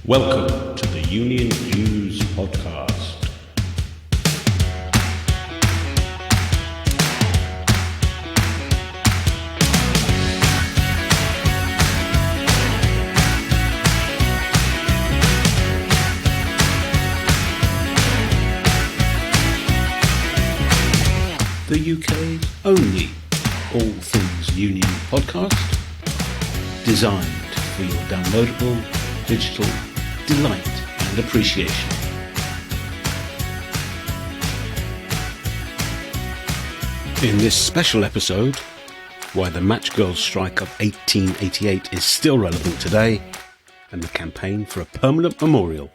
Welcome to the Union Views podcast. The UK's only all things union podcast, designed for your downloadable digital delight and appreciation. In this special episode, why the Matchgirls strike of 1888 is still relevant today, and the campaign for a permanent memorial.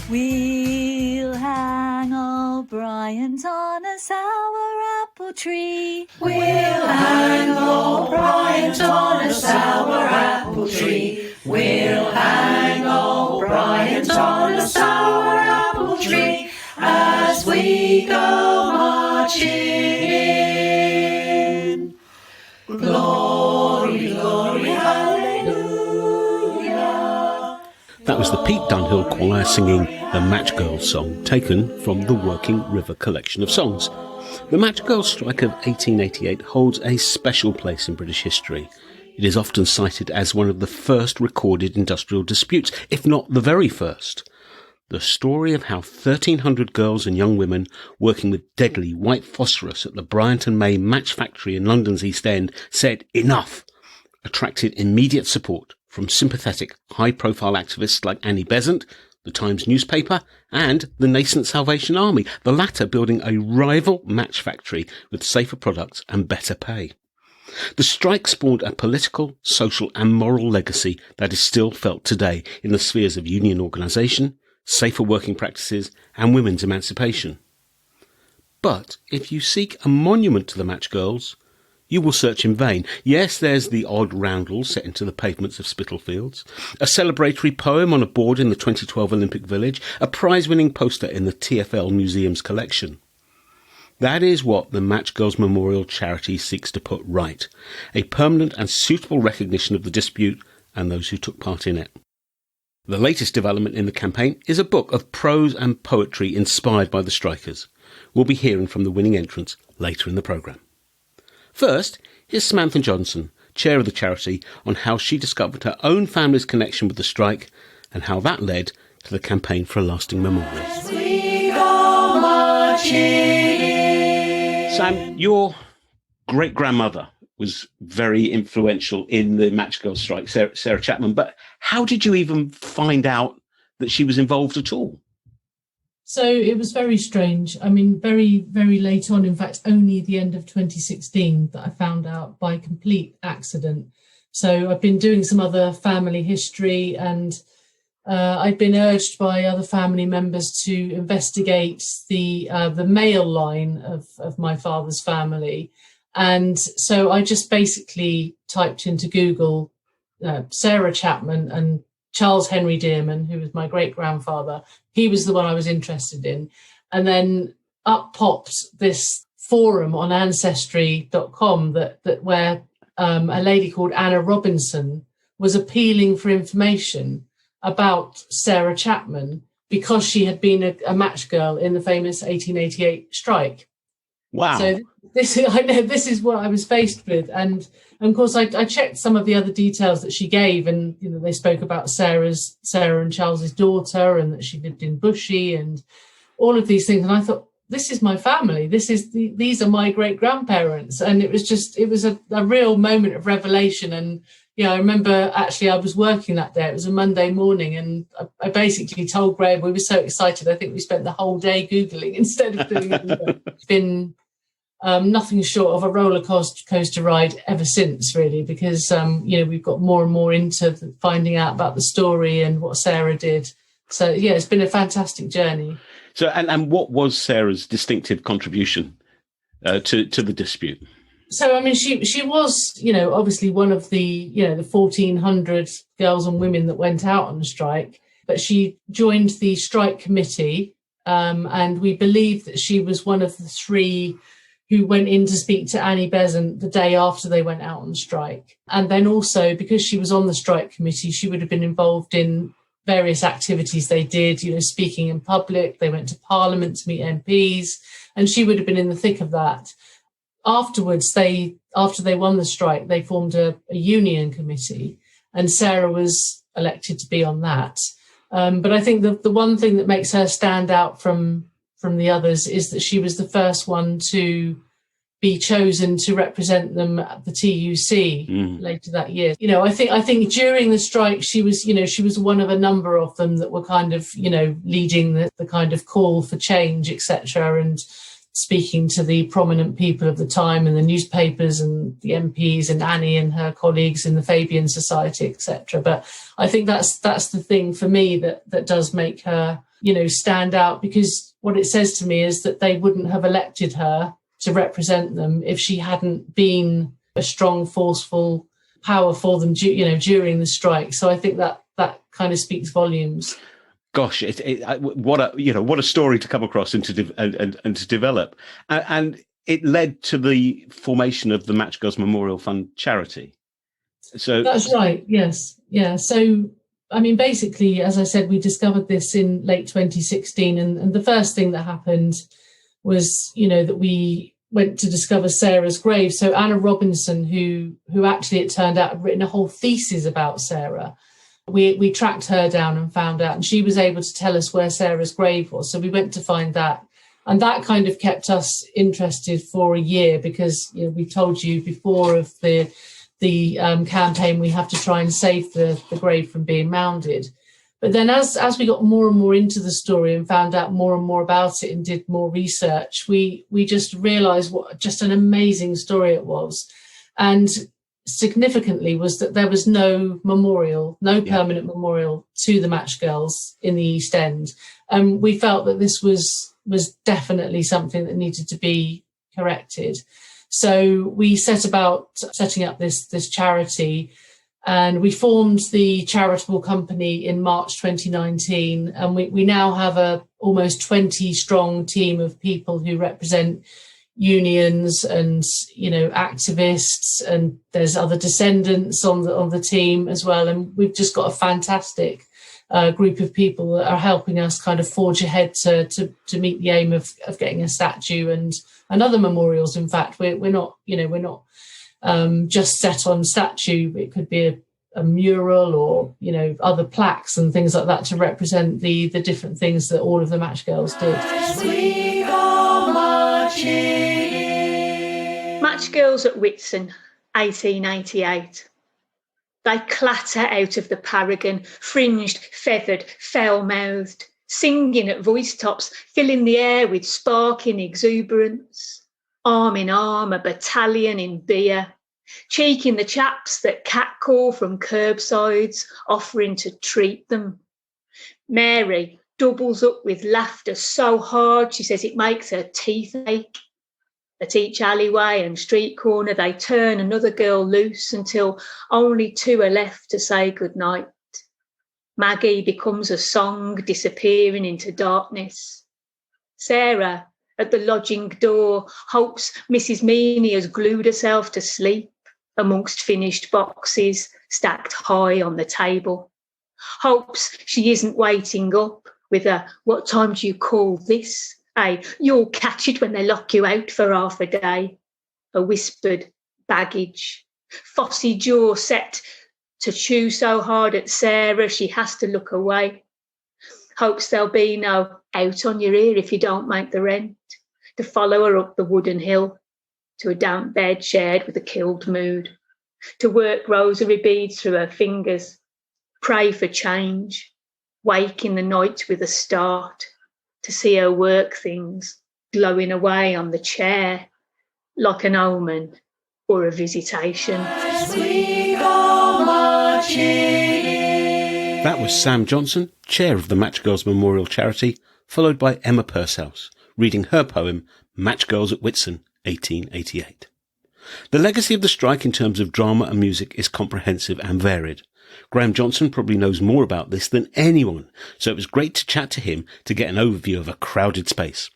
We'll hang O'Brien's on a sour apple tree. We'll hang O'Brien's on a sour apple tree. We'll hang O'Brien's on a sour apple tree as we go marching in. Glory, glory, hallelujah. That was the Pete Dunhill Choir singing the Matchgirls song, taken from the Working River collection of songs. The Matchgirls strike of 1888 holds a special place in British history. It is often cited as one of the first recorded industrial disputes, if not the very first. The story of how 1,300 girls and young women working with deadly white phosphorus at the Bryant and May match factory in London's East End said enough attracted immediate support from sympathetic, high-profile activists like Annie Besant, the Times newspaper, and the nascent Salvation Army, the latter building a rival match factory with safer products and better pay. The strike spawned a political, social and moral legacy that is still felt today in the spheres of union organisation, safer working practices and women's emancipation. But if you seek a monument to the Matchgirls, you will search in vain. Yes, there's the odd roundel set into the pavements of Spitalfields, a celebratory poem on a board in the 2012 Olympic Village, a prize-winning poster in the TfL Museum's collection. That is what the Matchgirls Memorial charity seeks to put right, a permanent and suitable recognition of the dispute and those who took part in it. The latest development in the campaign is a book of prose and poetry inspired by the strikers. We'll be hearing from the winning entrants later in the programme. First, here's Samantha Johnson, chair of the charity, on how she discovered her own family's connection with the strike and how that led to the campaign for a lasting memorial. We go marching. Sam, your great-grandmother was very influential in the Matchgirls strike, Sarah Chapman, but how did you even find out that she was involved at all? So it was very strange. I mean, very, very late on, in fact, only the end of 2016 that I found out by complete accident. So I've been doing some other family history and I'd been urged by other family members to investigate the male line of my father's family. And so I just basically typed into Google Sarah Chapman and Charles Henry Dearman, who was my great-grandfather. He was the one I was interested in. And then up popped this forum on Ancestry.com where a lady called Anna Robinson was appealing for information about Sarah Chapman because she had been a match girl in the famous 1888 strike. Wow. So this is what I was faced with. And of course, I checked some of the other details that she gave, and they spoke about Sarah and Charles's daughter, and that she lived in Bushey, and all of these things. And I thought, this is my family. These are my great grandparents, and it was a real moment of revelation. And I remember actually I was working that day. It was a Monday morning, and I basically told Graham, we were so excited. I think we spent the whole day Googling instead of doing it. It's been nothing short of a roller coaster ride ever since, really, because we've got more and more into finding out about the story and what Sarah did. So yeah, it's been a fantastic journey. So and what was Sarah's distinctive contribution to the dispute? So I mean, she was obviously one of the the 1,400 girls and women that went out on strike, but she joined the strike committee, and we believe that she was one of the three who went in to speak to Annie Besant the day after they went out on strike. And then also, because she was on the strike committee, she would have been involved in various activities they did, speaking in public. They went to Parliament to meet MPs, and she would have been in the thick of that. Afterwards, after they won the strike, they formed a union committee, and Sarah was elected to be on that. But I think the one thing that makes her stand out from the others is that she was the first one to be chosen to represent them at the TUC later that year. I think during the strike, she was one of a number of them that were kind of, leading the kind of call for change, etc., and speaking to the prominent people of the time in the newspapers and the MPs and Annie and her colleagues in the Fabian Society, etc. But I think that's the thing for me that does make her, stand out, because what it says to me is that they wouldn't have elected her to represent them if she hadn't been a strong, forceful power for them, during the strike. So I think that kind of speaks volumes. Gosh, what a story to come across and to develop, and it led to the formation of the Matchgirls Memorial Fund charity. So that's right. Yes, yeah. So I mean, basically, as I said, we discovered this in late 2016, and the first thing that happened was, that we went to discover Sarah's grave. So Anna Robinson, who actually it turned out had written a whole thesis about Sarah. We tracked her down and found out, and she was able to tell us where Sarah's grave was. So we went to find that. And that kind of kept us interested for a year, because we told you before of the campaign, we have to try and save the grave from being mounded. But then as we got more and more into the story and found out more and more about it and did more research, we just realised what just an amazing story it was. And significantly was that there was no permanent memorial to the Matchgirls in the East End. And we felt that this was definitely something that needed to be corrected. So we set about setting up this charity, and we formed the charitable company in March 2019. And we now have a almost 20 strong team of people who represent unions and activists, and there's other descendants on the team as well. And we've just got a fantastic group of people that are helping us kind of forge ahead to meet the aim of getting a statue and other memorials. In fact, we're not just set on statue. It could be a mural or other plaques and things like that to represent the different things that all of the Matchgirls did. We go marching. Matchgirls at Whitsun, 1888. They clatter out of the Paragon, fringed, feathered, foul-mouthed, singing at voice tops, filling the air with sparking exuberance. Arm in arm, a battalion in beer, cheeking the chaps that catcall from curbsides, offering to treat them. Mary doubles up with laughter so hard she says it makes her teeth ache. At each alleyway and street corner they turn another girl loose until only two are left to say goodnight. Maggie becomes a song disappearing into darkness. Sarah, at the lodging door, hopes Mrs. Meany has glued herself to sleep amongst finished boxes stacked high on the table. Hopes she isn't waiting up with a "what time do you call this?" "You'll catch it when they lock you out for half a day." A whispered baggage. Fossy jaw set to chew so hard at Sarah she has to look away. Hopes there'll be no "out on your ear if you don't make the rent," to follow her up the wooden hill, to a damp bed shared with a killed mood, to work rosary beads through her fingers, pray for change, wake in the night with a start, to see her work things glowing away on the chair like an omen or a visitation. We go marching. That was Sam Johnson, chair of the Matchgirls Memorial Charity, followed by Emma Pursehouse, reading her poem Matchgirls at Whitsun, 1888. The legacy of the strike in terms of drama and music is comprehensive and varied. Graham Johnson probably knows more about this than anyone, so it was great to chat to him to get an overview of a crowded space.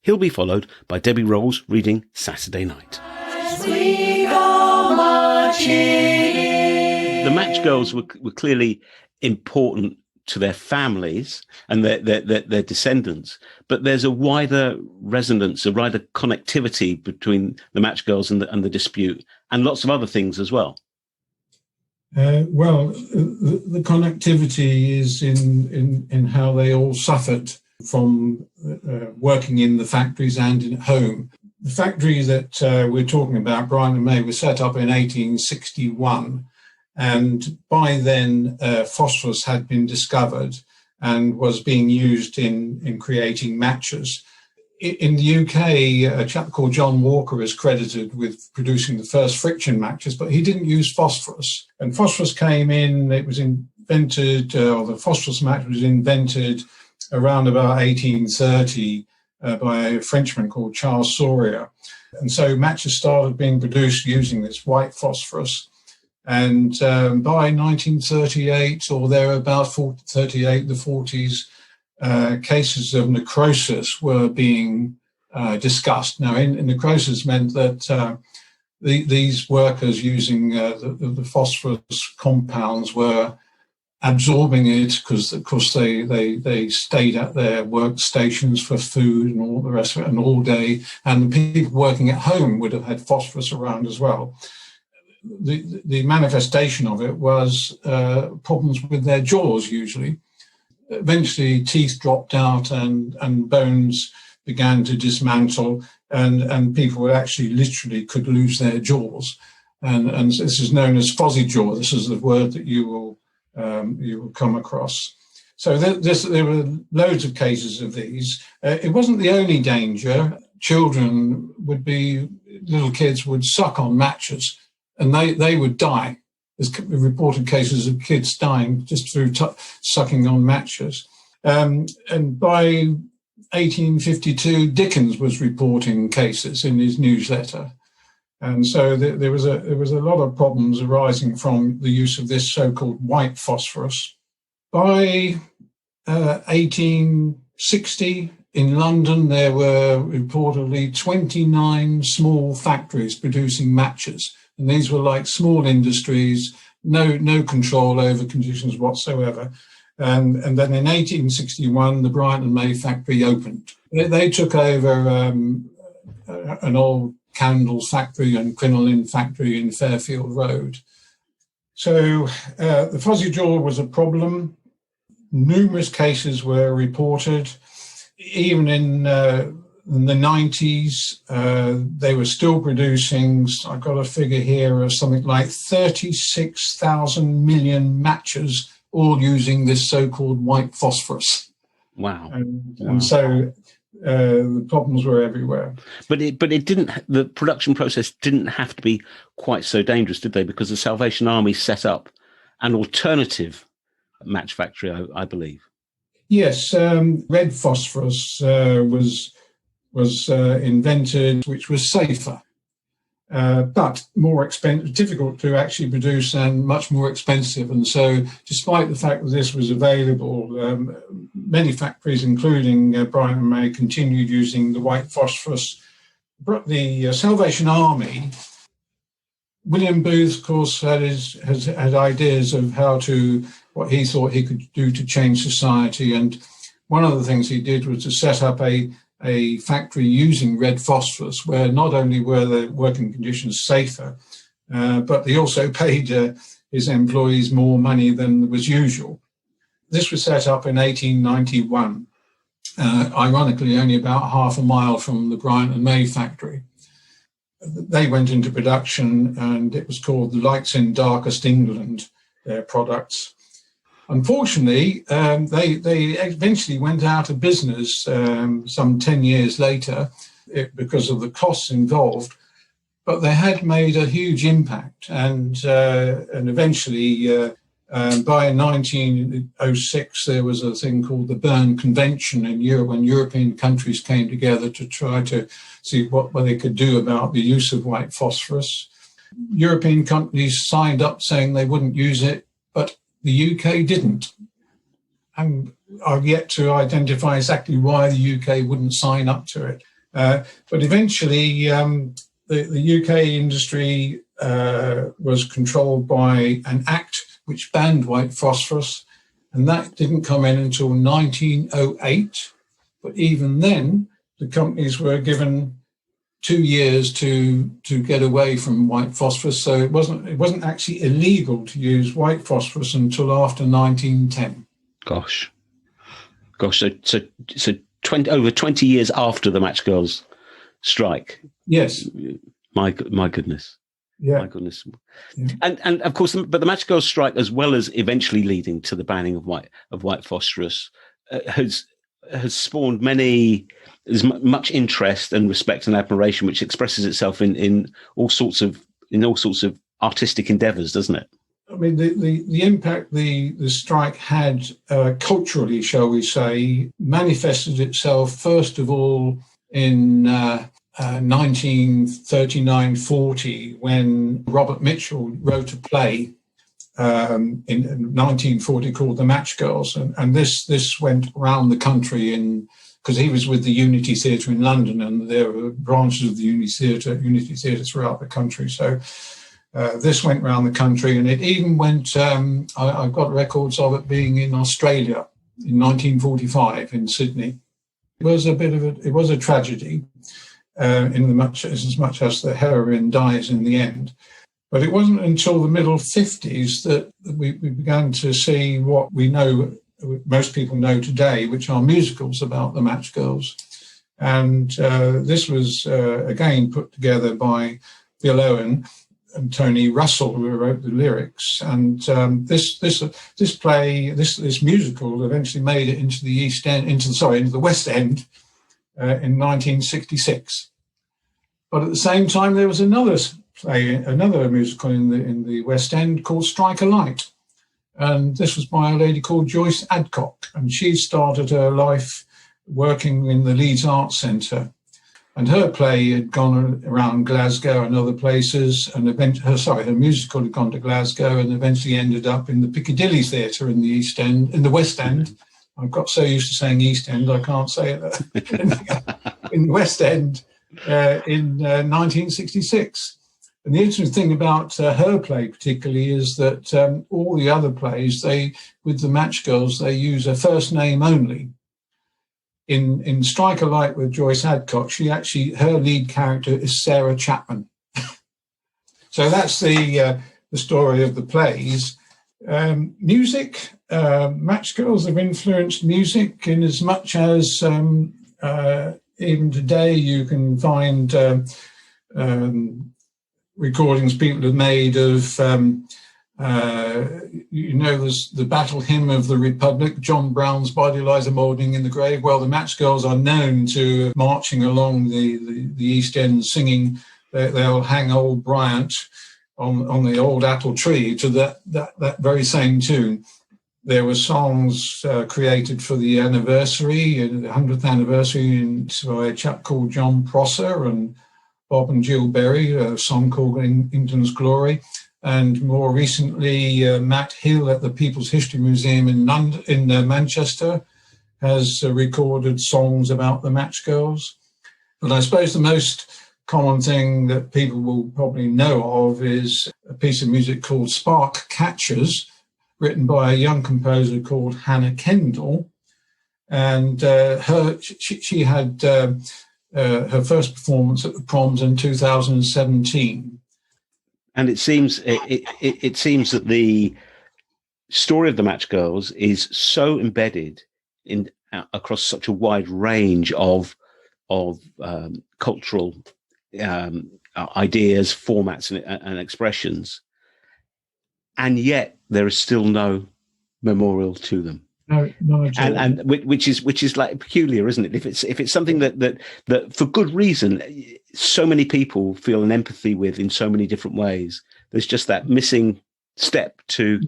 He'll be followed by Debbie Rolls reading Saturday Night. We go marching. The Matchgirls were clearly important to their families and their descendants, but there's a wider resonance, a wider connectivity between the Matchgirls and the dispute, and lots of other things as well. The connectivity is in how they all suffered from working in the factories and at home. The factory that we're talking about, Brian and May, was set up in 1861. And by then, phosphorus had been discovered and was being used in creating matches. In the UK, a chap called John Walker is credited with producing the first friction matches, but he didn't use phosphorus. And phosphorus came in, it was invented, or the phosphorus match was invented around about 1830 by a Frenchman called Charles Sawyer. And so matches started being produced using this white phosphorus. And by 1938 or thereabouts, 38, the 40s, cases of necrosis were being discussed. Now, in necrosis meant that these workers using the phosphorus compounds were absorbing it because, of course, they stayed at their workstations for food and all the rest of it, and all day. And the people working at home would have had phosphorus around as well. The manifestation of it was problems with their jaws, usually. Eventually, teeth dropped out and bones began to dismantle, and people actually literally could lose their jaws. And this is known as fuzzy jaw. This is the word that you will come across. So there were loads of cases of these. It wasn't the only danger. Little kids would suck on matches, and they would die. There's reported cases of kids dying just through sucking on matches. And by 1852, Dickens was reporting cases in his newsletter. And so there was a lot of problems arising from the use of this so-called white phosphorus. By 1860, in London, there were reportedly 29 small factories producing matches. And these were like small industries, no control over conditions whatsoever. And then in 1861, the Bryant and May factory opened. They took over an old candle factory and crinoline factory in Fairfield Road. So the fuzzy jaw was a problem. Numerous cases were reported. Even in the 90s, they were still producing, I've got a figure here of something like 36,000 million matches, all using this so-called white phosphorus. Wow. And so the problems were everywhere. But it didn't. The production process didn't have to be quite so dangerous, did they? Because the Salvation Army set up an alternative match factory, I believe. Yes, red phosphorus was invented, which was safer, but more expensive, difficult to actually produce, and much more expensive. And so, despite the fact that this was available, many factories, including Bryant and May, continued using the white phosphorus. But the Salvation Army, William Booth, of course, had ideas of what he thought he could do to change society. And one of the things he did was to set up a factory using red phosphorus, where not only were the working conditions safer, but they also paid his employees more money than was usual. This was set up in 1891, ironically only about half a mile from the Bryant and May factory. They went into production, and it was called the Lights in Darkest England, their products. Unfortunately, they eventually went out of business some 10 years later because of the costs involved, but they had made a huge impact. And eventually, by 1906, there was a thing called the Berne Convention in Europe, when European countries came together to try to see what they could do about the use of white phosphorus. European companies signed up saying they wouldn't use it, but the UK didn't. And I've yet to identify exactly why the UK wouldn't sign up to it. But eventually, the UK industry was controlled by an act which banned white phosphorus, and that didn't come in until 1908. But even then, the companies were given 2 years to get away from white phosphorus. So it wasn't actually illegal to use white phosphorus until after 1910. Gosh. So over 20 years after the Matchgirls strike. Yes. My goodness. Yeah. My goodness. Yeah. And of course, but the Matchgirls strike, as well as eventually leading to the banning of white phosphorus, has spawned much interest and respect and admiration, which expresses itself in all sorts of artistic endeavours, doesn't it? I mean, the impact the strike had culturally, shall we say, manifested itself first of all in 1939-40, when Robert Mitchell wrote a play in 1940 called The Matchgirls, and this went round the country because he was with the Unity Theatre in London, and there were branches of the Unity Theatre throughout the country. So this went round the country, and it even went. I've got records of it being in Australia in 1945 in Sydney. It was a tragedy, as much as the heroine dies in the end. But it wasn't until the middle 50s that we began to see what we know, most people know today, which are musicals about the Matchgirls. And this was, again, put together by Bill Owen and Tony Russell, who wrote the lyrics. And this musical eventually made it into the into the West End in 1966. But at the same time, there was another musical in the West End called Strike a Light. And this was by a lady called Joyce Adcock. And she started her life working in the Leeds Arts Centre. And her play had gone around Glasgow and other places. And her musical had gone to Glasgow and eventually ended up in the Piccadilly Theatre in the West End. I've got so used to saying East End, I can't say it. In the West End in 1966. And the interesting thing about her play particularly is that all the other plays, with the Matchgirls, they use a first name only. In Strike a Light with Joyce Adcock, her lead character is Sarah Chapman. So that's the story of the plays. Music, Matchgirls have influenced music in as much as even today you can find recordings people have made of, there's the Battle Hymn of the Republic, John Brown's Body Lies a Mouldering in the Grave. Well, the Matchgirls are known to marching along the East End singing, they'll hang old Bryant on the old apple tree to that very same tune. There were songs created for the anniversary, the 100th anniversary, by a chap called John Prosser and Bob and Jill Berry, a song called England's Glory. And more recently, Matt Hill at the People's History Museum in Manchester has recorded songs about the Matchgirls. But I suppose the most common thing that people will probably know of is a piece of music called Spark Catchers, written by a young composer called Hannah Kendall. And she had her first performance at the Proms in 2017. And it seems that the story of the Matchgirls is so embedded across such a wide range of cultural ideas, formats, and expressions, and yet there is still no memorial to them. No, and which is like peculiar, isn't it? If it's something that for good reason, so many people feel an empathy with in so many different ways. There's just that missing step to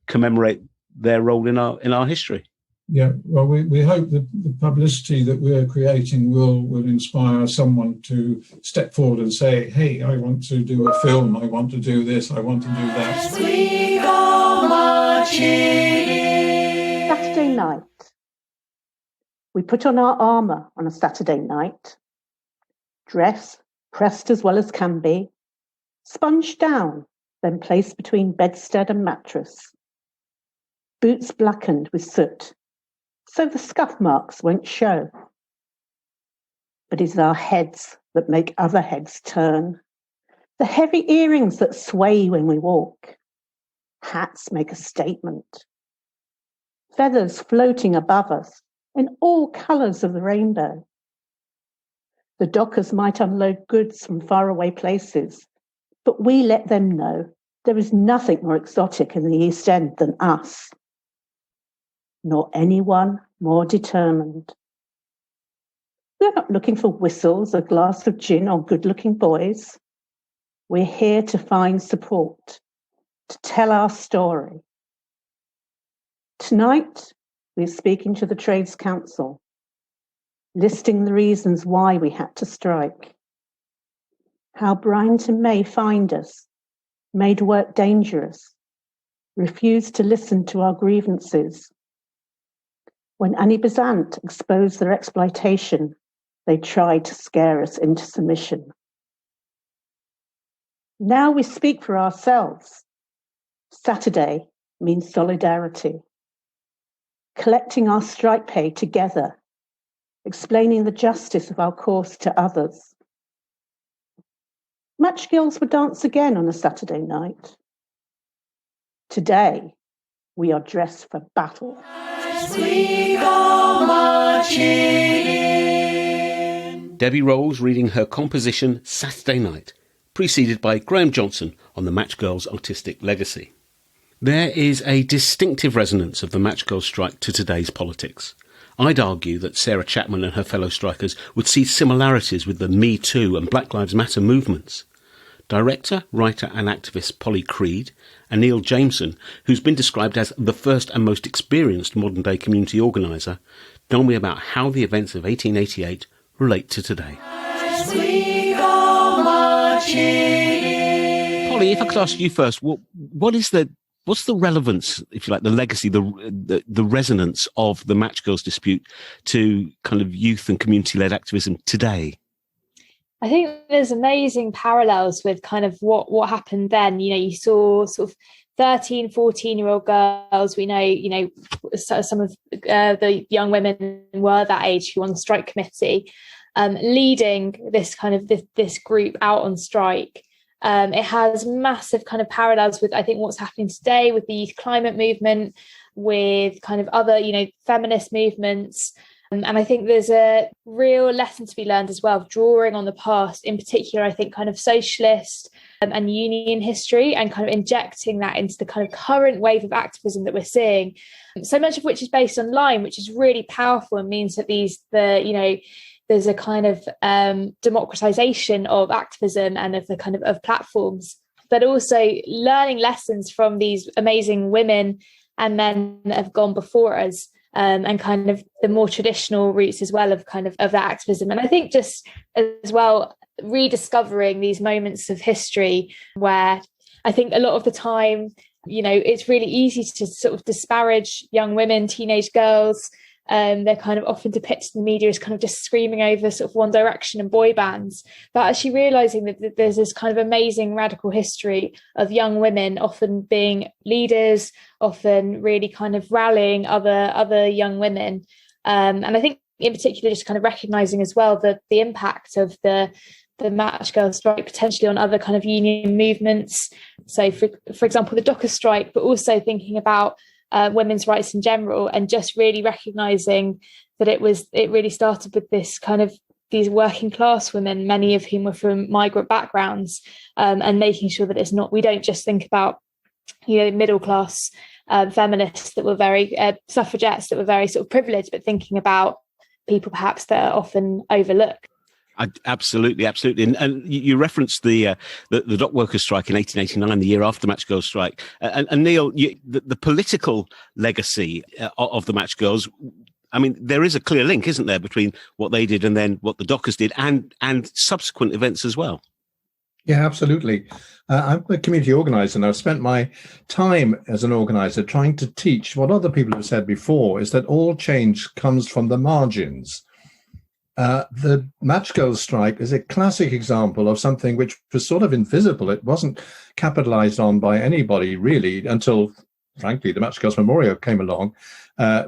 commemorate their role in our history. Yeah, well, we hope that the publicity that we're creating will inspire someone to step forward and say, hey, I want to do a film, I want to do this, I want to do that. As we go marching. Saturday night. We put on our armour on a Saturday night. Dress, pressed as well as can be, sponged down, then placed between bedstead and mattress. Boots blackened with soot, so the scuff marks won't show. But it's our heads that make other heads turn. The heavy earrings that sway when we walk. Hats make a statement. Feathers floating above us in all colours of the rainbow. The dockers might unload goods from faraway places, but we let them know there is nothing more exotic in the East End than us, nor anyone more determined. We're not looking for whistles, a glass of gin, or good-looking boys. We're here to find support, to tell our story. Tonight, we're speaking to the Trades Council, listing the reasons why we had to strike. How Bryanton may find us, made work dangerous, refused to listen to our grievances. When Annie Besant exposed their exploitation, they tried to scare us into submission. Now we speak for ourselves. Saturday means solidarity. Collecting our strike pay together, explaining the justice of our cause to others. Matchgirls would dance again on a Saturday night. Today, we are dressed for battle. As we go marching in. Debbie Rolls reading her composition Saturday Night, preceded by Graham Johnson on the Matchgirls' artistic legacy. There is a distinctive resonance of the Matchgirls strike to today's politics. I'd argue that Sarah Chapman and her fellow strikers would see similarities with the Me Too and Black Lives Matter movements. Director, writer and activist Polly Creed and Neil Jameson, who's been described as the first and most experienced modern-day community organiser, tell me about how the events of 1888 relate to today. As we go marching in. Polly, if I could ask you first, what's the relevance, if you like, the legacy, the resonance of the Matchgirls dispute to kind of youth and community-led activism today? I think there's amazing parallels with kind of what happened then. You know, you saw sort of 13, 14-year-old girls. We know, some of the young women were that age who were on the strike committee, leading this kind of this group out on strike. It has massive kind of parallels with, I think, what's happening today with the youth climate movement, with kind of other, feminist movements. And I think there's a real lesson to be learned as well, drawing on the past, in particular, I think, kind of socialist and union history, and kind of injecting that into the kind of current wave of activism that we're seeing. So much of which is based online, which is really powerful and means that there's a kind of democratization of activism and of the kind of platforms, but also learning lessons from these amazing women and men that have gone before us. And kind of the more traditional roots as well of that activism. And I think just as well, rediscovering these moments of history where I think a lot of the time, it's really easy to sort of disparage young women, teenage girls. They're kind of often depicted in the media as kind of just screaming over sort of One Direction and boy bands, but actually realizing that there's this kind of amazing radical history of young women often being leaders, often really kind of rallying other young women. And I think in particular, just kind of recognizing as well the impact of the Matchgirls strike potentially on other kind of union movements. So for example, the Dockers strike, but also thinking about women's rights in general, and just really recognizing that it really started with this kind of these working class women, many of whom were from migrant backgrounds, and making sure that we don't just think about middle class feminists that were very suffragettes that were very sort of privileged, but thinking about people perhaps that are often overlooked. Absolutely. And you referenced the dock workers' strike in 1889, the year after the Matchgirls strike. And Neil, the political legacy of the Matchgirls, I mean, there is a clear link, isn't there, between what they did and then what the dockers did and subsequent events as well? Yeah, absolutely. I'm a community organizer, and I've spent my time as an organizer trying to teach what other people have said before, is that all change comes from the margins. The Matchgirls strike is a classic example of something which was sort of invisible. It wasn't capitalized on by anybody really until, frankly, the Matchgirls Memorial came along,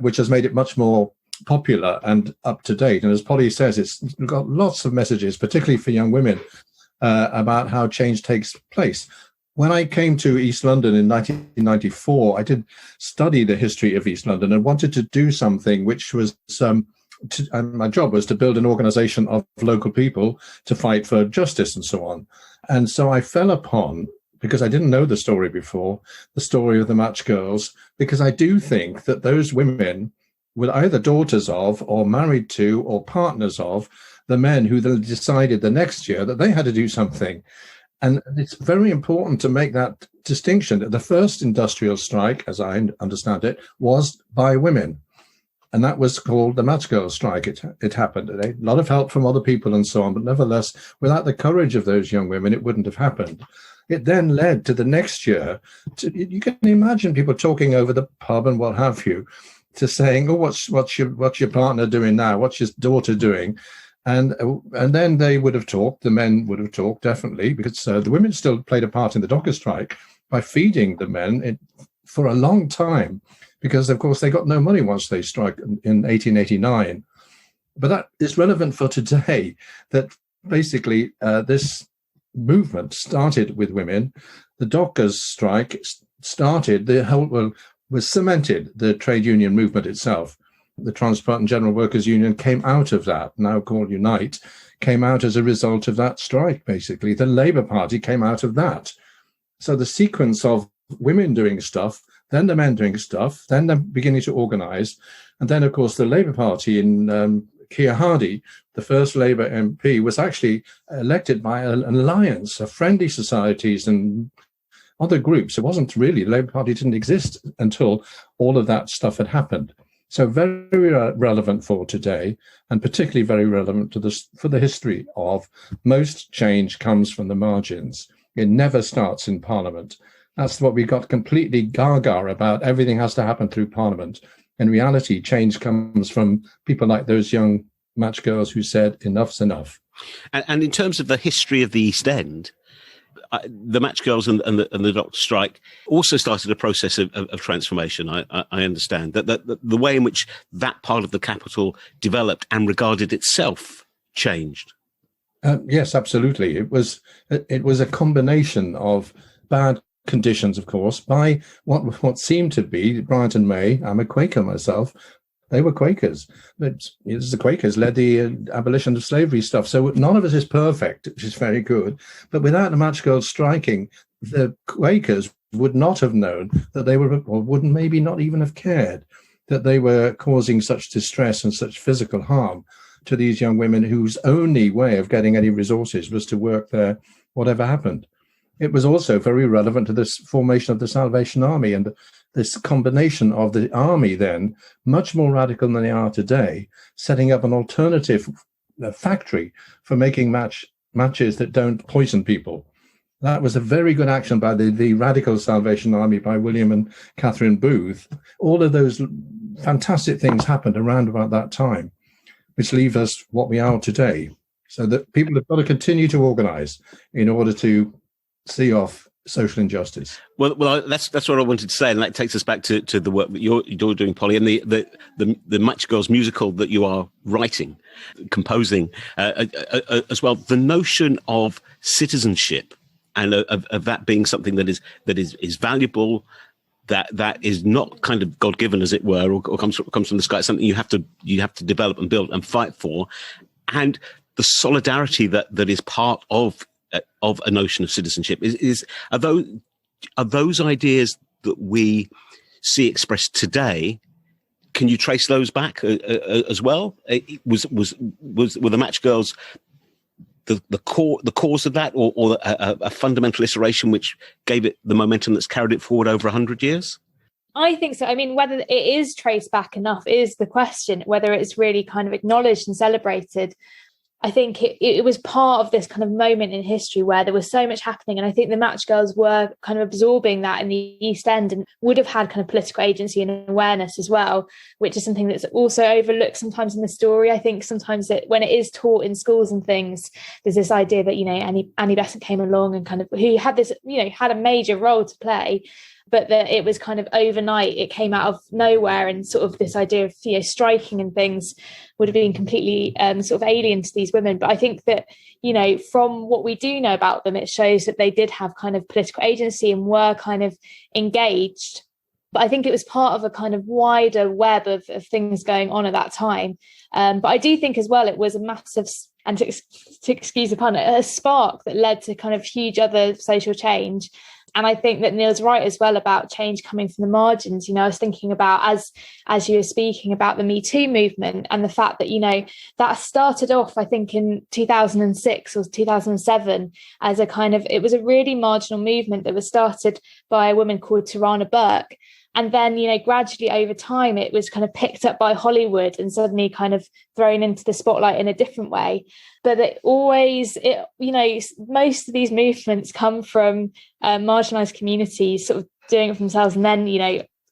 which has made it much more popular and up to date. And as Polly says, it's got lots of messages, particularly for young women, about how change takes place. When I came to East London in 1994, I did study the history of East London and wanted to do something which was and my job was to build an organization of local people to fight for justice and so on. And so I fell upon, because I didn't know the story before, the story of the Matchgirls, because I do think that those women were either daughters of or married to or partners of the men who then decided the next year that they had to do something. And it's very important to make that distinction. The first industrial strike, as I understand it, was by women. And that was called the Matchgirls strike. It happened. A lot of help from other people and so on, but nevertheless, without the courage of those young women, it wouldn't have happened. It then led to the next year. You can imagine people talking over the pub and what have you, to saying, "Oh, what's your partner doing now? What's your daughter doing?" And then they would have talked. The men would have talked, definitely, because the women still played a part in the docker strike by feeding the men for a long time. Because, of course, they got no money once they struck in 1889. But that is relevant for today, that basically this movement started with women. The dockers' strike started, was cemented, the trade union movement itself. The Transport and General Workers Union came out of that, now called Unite, came out as a result of that strike, basically. The Labour Party came out of that. So the sequence of women doing stuff, then the men doing stuff, then them beginning to organise. And then, of course, the Labour Party in Keir Hardie, the first Labour MP, was actually elected by an alliance of friendly societies and other groups. It wasn't really, the Labour Party didn't exist until all of that stuff had happened. So very relevant for today, and particularly very relevant for the history of most change comes from the margins. It never starts in Parliament. That's what we got completely gaga about. Everything has to happen through Parliament. In reality, change comes from people like those young Matchgirls who said, enough's enough. And in terms of the history of the East End, the Matchgirls and the Doctor Strike also started a process of transformation. I understand that the way in which that part of the capital developed and regarded itself changed. Yes, absolutely. It was a combination of bad conditions, of course, by what seemed to be Bryant and May. I'm a Quaker myself. They were Quakers. But the Quakers led the abolition of slavery stuff. So none of us is perfect, which is very good. But without the Matchgirls striking, the Quakers would not have known that they were, or wouldn't maybe not even have cared, that they were causing such distress and such physical harm to these young women whose only way of getting any resources was to work there, whatever happened. It was also very relevant to this formation of the Salvation Army and this combination of the army then, much more radical than they are today, setting up an alternative factory for making matches that don't poison people. That was a very good action by the radical Salvation Army, by William and Catherine Booth. All of those fantastic things happened around about that time, which leave us what we are today. So that people have got to continue to organise in order to see off social injustice. Well, that's what I wanted to say, and that takes us back to the work that you're doing, Polly, and the Matchgirls musical that you are writing, composing as well. The notion of citizenship and of that being something that is valuable, that is not kind of God-given, as it were, or comes from the sky. It's something you have to develop and build and fight for, and the solidarity that is part of a notion of citizenship are those ideas that we see expressed today. Can you trace those back as well? Were the Matchgirls the cause of that, or a fundamental iteration which gave it the momentum that's carried it forward over 100 years? I think so. I mean, whether it is traced back enough is the question, whether it's really kind of acknowledged and celebrated. I think it was part of this kind of moment in history where there was so much happening. And I think the Matchgirls were kind of absorbing that in the East End and would have had kind of political agency and awareness as well, which is something that's also overlooked sometimes in the story. I think sometimes when it is taught in schools and things, there's this idea that, Annie Besant came along and kind of, who had this, had a major role to play, but that it was kind of overnight, it came out of nowhere, and sort of this idea of striking and things would have been completely sort of alien to these women. But I think that, from what we do know about them, it shows that they did have kind of political agency and were kind of engaged. But I think it was part of a kind of wider web of things going on at that time. But I do think as well, it was a massive, and to excuse the pun, a spark that led to kind of huge other social change. And I think that Neil's right as well about change coming from the margins. I was thinking about, as you were speaking about the Me Too movement and the fact that, that started off, I think, in 2006 or 2007 as a kind of, it was a really marginal movement that was started by a woman called Tarana Burke. And then, gradually over time, it was kind of picked up by Hollywood and suddenly kind of thrown into the spotlight in a different way. But most of these movements come from marginalized communities sort of doing it for themselves, and then,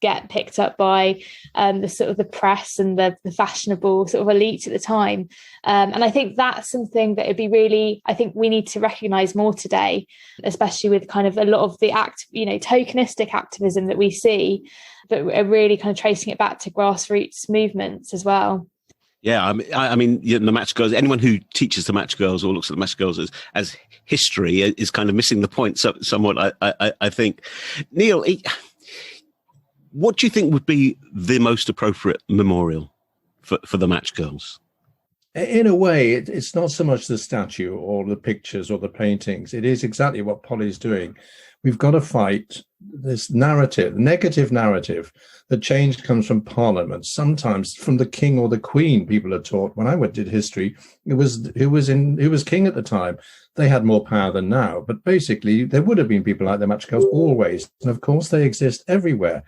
get picked up by the sort of the press and the fashionable sort of elite at the time. And I think that's something that it'd be really, I think we need to recognise more today, especially with kind of a lot of the tokenistic activism that we see, but are really kind of tracing it back to grassroots movements as well. Yeah, I mean, the Matchgirls, anyone who teaches the Matchgirls or looks at the Matchgirls as history is kind of missing the point somewhat, I think. Neil, what do you think would be the most appropriate memorial for the Matchgirls? In a way, it's not so much the statue or the pictures or the paintings. It is exactly what Polly's doing. We've got to fight this narrative, negative narrative, that change comes from Parliament, sometimes from the king or the queen. People are taught. When I did history, it was who was king at the time. They had more power than now. But basically, there would have been people like the Matchgirls always. And of course, they exist everywhere.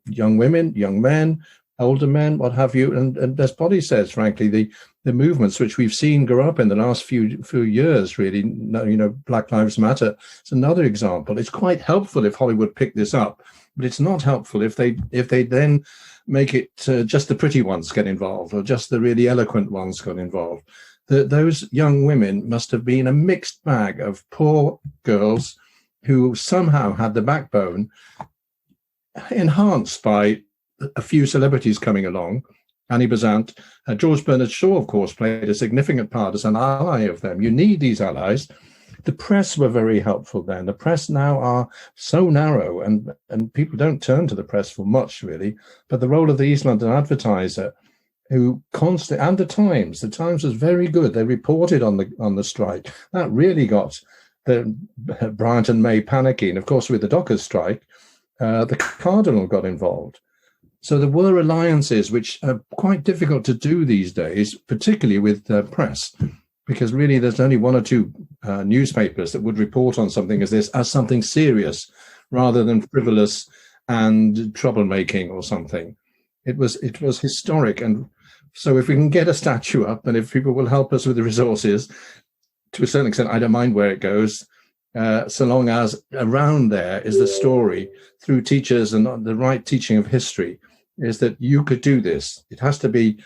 Young women, young men, older men, what have you. And as Polly says, frankly, the movements which we've seen grow up in the last few years, really, Black Lives Matter, it's another example. It's quite helpful if Hollywood picked this up, but it's not helpful if they then make it just the pretty ones get involved or just the really eloquent ones got involved. Those young women must have been a mixed bag of poor girls who somehow had the backbone, enhanced by a few celebrities coming along. Annie Besant, George Bernard Shaw, of course, played a significant part as an ally of them. You need these allies. The press were very helpful then. The press now are so narrow, and people don't turn to the press for much, really. But the role of the East London Advertiser, who constantly, and the Times was very good. They reported on the strike. That really got the Bryant and May panicking. Of course, with the Dockers strike, the Cardinal got involved. So there were alliances which are quite difficult to do these days, particularly with press, because really there's only one or two newspapers that would report on something as this as something serious rather than frivolous and troublemaking or something. It was historic. And so if we can get a statue up, and if people will help us with the resources, to a certain extent, I don't mind where it goes, so long as around there is the story through teachers and the right teaching of history, is that you could do this. It has to be,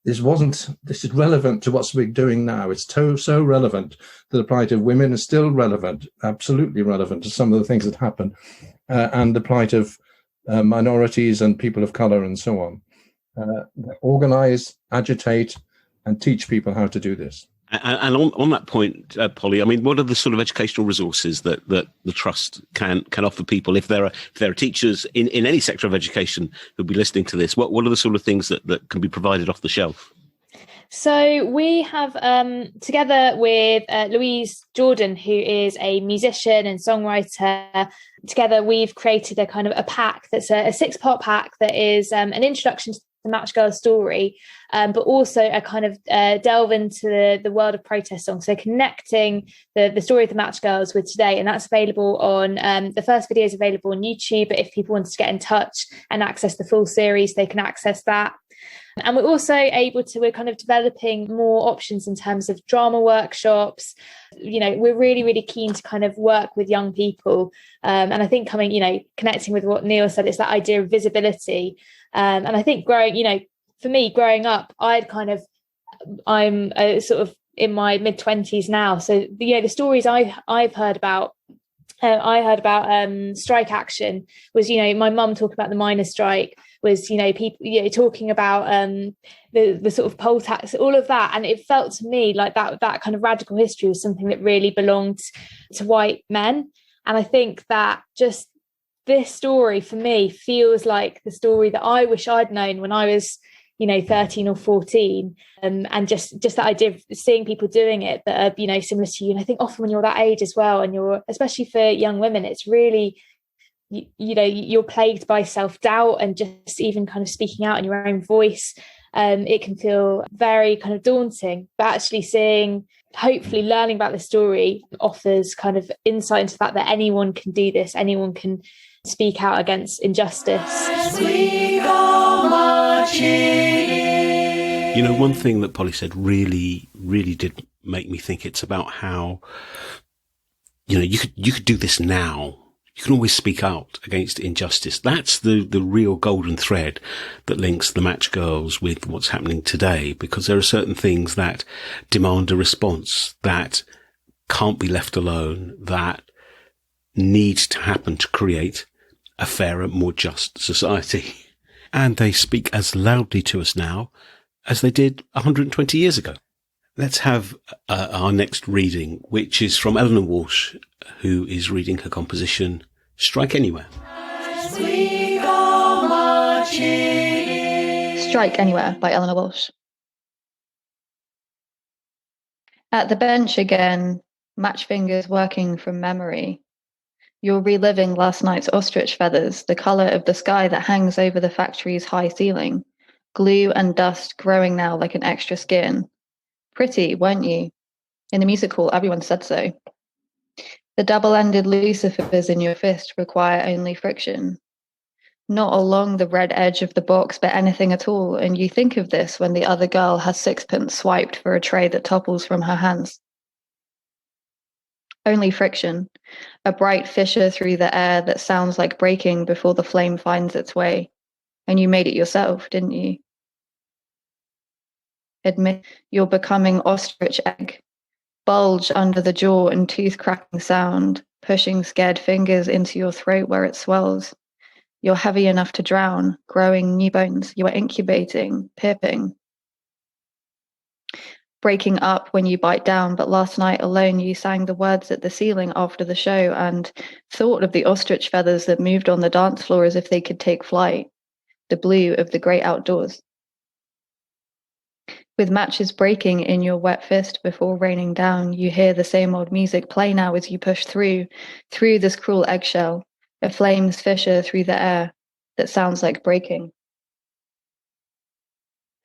this is relevant to what we're doing now. It's so relevant that the plight of women is still relevant, absolutely relevant to some of the things that happen, and the plight of minorities and people of color and so on. Organize, agitate, and teach people how to do this. And on that point, Polly, I mean, what are the sort of educational resources that the Trust can offer people if there are teachers in any sector of education who'll be listening to this? What are the sort of things that can be provided off the shelf? So we have, together with Louise Jordan, who is a musician and songwriter, together we've created a kind of a pack that's a 6-part pack that is an introduction to the Matchgirls story, but also a kind of delve into the world of protest songs. So connecting the story of the Matchgirls with today, and that's available on, the first video is available on YouTube, but if people want to get in touch and access the full series, they can access that. And we're kind of developing more options in terms of drama workshops. We're really, really keen to kind of work with young people. And I think connecting with what Neil said, it's that idea of visibility. And I think for me, growing up, I'm sort of in my mid-20s now. So, the stories I've heard about, strike action was, my mum talking about the miners' strike, was, people, talking about the sort of poll tax, all of that. And it felt to me like that kind of radical history was something that really belonged to white men. And I think that just this story for me feels like the story that I wish I'd known when I was 13 or 14, and just that idea of seeing people doing it that are similar to you. And I think often when you're that age as well, and you're, especially for young women, it's really you're plagued by self-doubt and just even kind of speaking out in your own voice. It can feel very kind of daunting, but actually hopefully learning about the story offers kind of insight into the fact that anyone can do this, anyone can speak out against injustice. We go marching. One thing that Polly said really, really did make me think. It's about how, you could do this now. You can always speak out against injustice. That's the real golden thread that links the Matchgirls with what's happening today, because there are certain things that demand a response, that can't be left alone, that need to happen to create a fairer, more just society. And they speak as loudly to us now as they did 120 years ago. Let's have our next reading, which is from Eleanor Walsh, who is reading her composition, Strike Anywhere. We go marching. Strike Anywhere by Eleanor Walsh. At the bench again, match fingers working from memory. You're reliving last night's ostrich feathers, the colour of the sky that hangs over the factory's high ceiling. Glue and dust growing now like an extra skin. Pretty, weren't you? In the music hall, everyone said so. The double-ended lucifers in your fist require only friction. Not along the red edge of the box, but anything at all, and you think of this when the other girl has sixpence swiped for a tray that topples from her hands. Only friction, a bright fissure through the air that sounds like breaking before the flame finds its way. And you made it yourself, didn't you? Admit you're becoming ostrich egg. Bulge under the jaw and tooth cracking sound, pushing scared fingers into your throat where it swells. You're heavy enough to drown, growing new bones. You are incubating, pipping. Breaking up when you bite down, but last night alone you sang the words at the ceiling after the show and thought of the ostrich feathers that moved on the dance floor as if they could take flight, the blue of the great outdoors. With matches breaking in your wet fist before raining down, you hear the same old music play now as you push through this cruel eggshell, a flame's fissure through the air that sounds like breaking.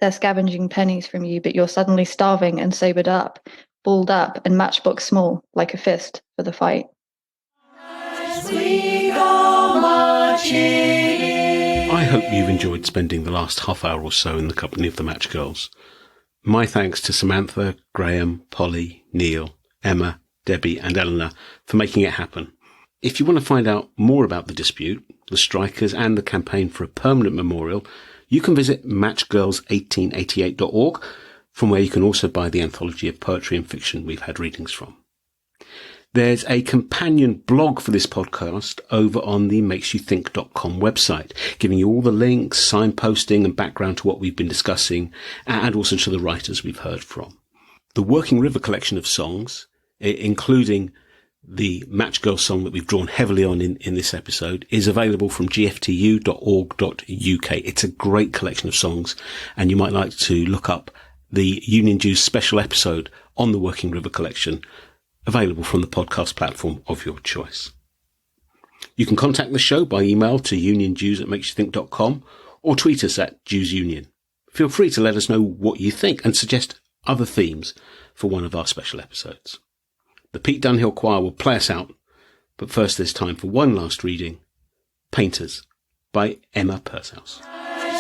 They're scavenging pennies from you, but you're suddenly starving and sobered up, balled up and matchbox small, like a fist for the fight. We go marching. I hope you've enjoyed spending the last half hour or so in the company of the Matchgirls. My thanks to Samantha, Graham, Polly, Neil, Emma, Debbie and Eleanor for making it happen. If you want to find out more about the dispute, the strikers and the campaign for a permanent memorial, you can visit matchgirls1888.org, from where you can also buy the anthology of poetry and fiction we've had readings from. There's a companion blog for this podcast over on the makesyouthink.com website, giving you all the links, signposting and background to what we've been discussing, and also to the writers we've heard from. The Working River collection of songs, including the Matchgirl song that we've drawn heavily on in this episode, is available from gftu.org.uk. It's a great collection of songs, and you might like to look up the Union Jews special episode on the Working River collection, available from the podcast platform of your choice. You can contact the show by email to unionjews@makesyouthink.com or tweet us at JewsUnion. Feel free to let us know what you think and suggest other themes for one of our special episodes. The Pete Dunhill Choir will play us out, but first there's time for one last reading, Painters by Emma Pershouse.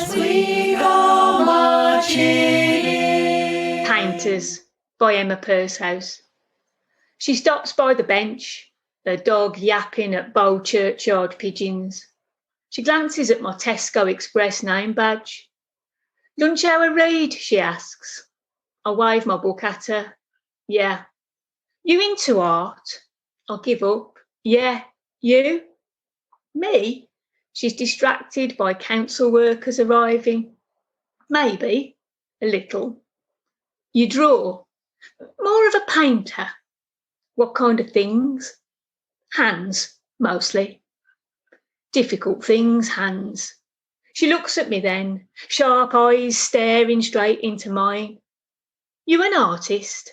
as we go marching in. Painters by Emma Pursehouse. She stops by the bench, her dog yapping at Bow Churchyard pigeons. She glances at my Tesco Express name badge. Lunch hour read, she asks. I wave my book at her. Yeah. You into art? I'll give up. Yeah. You? Me? She's distracted by council workers arriving. Maybe. A little. You draw? More of a painter. What kind of things? Hands, mostly. Difficult things, hands. She looks at me then, sharp eyes staring straight into mine. You an artist?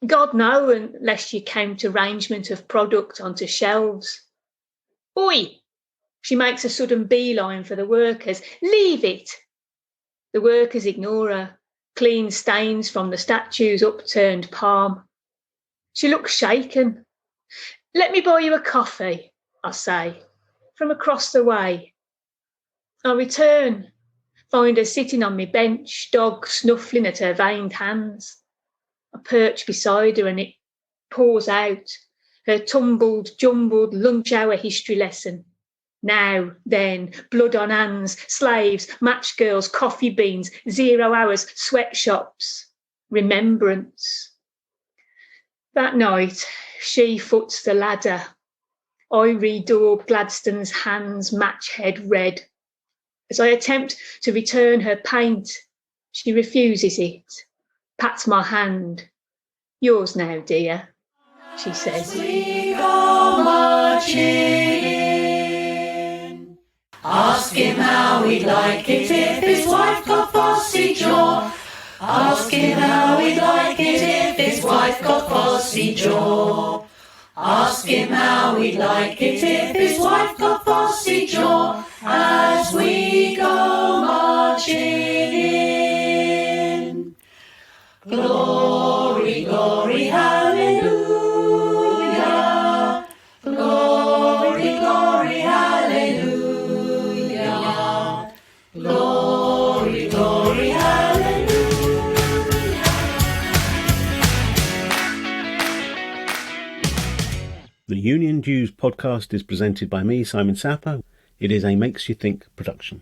God no, unless you count arrangement of product onto shelves. Oi! She makes a sudden beeline for the workers. Leave it! The workers ignore her, clean stains from the statue's upturned palm. She looks shaken. Let me buy you a coffee, I say, from across the way. I return, find her sitting on my bench, dog snuffling at her veined hands. I perch beside her and it pours out, her tumbled, jumbled lunch hour history lesson. Now, then, blood on hands, slaves, matchgirls, coffee beans, 0 hours, sweatshops, remembrance. That night, she foots the ladder. I redaub Gladstone's hands match head red. As I attempt to return her paint, she refuses it, pats my hand. Yours now, dear, she says. We go marching in. Ask him how he'd like it if his wife got fussy jaw. Ask him how he'd like it if his wife got fussy jaw. Ask him how he'd like it if his wife got fussy jaw. As we go marching in. Glory, glory, hallelujah. Glory, glory, hallelujah. Glory, glory, hallelujah. The Union Dues podcast is presented by me, Simon Sapper. It is a Makes You Think production.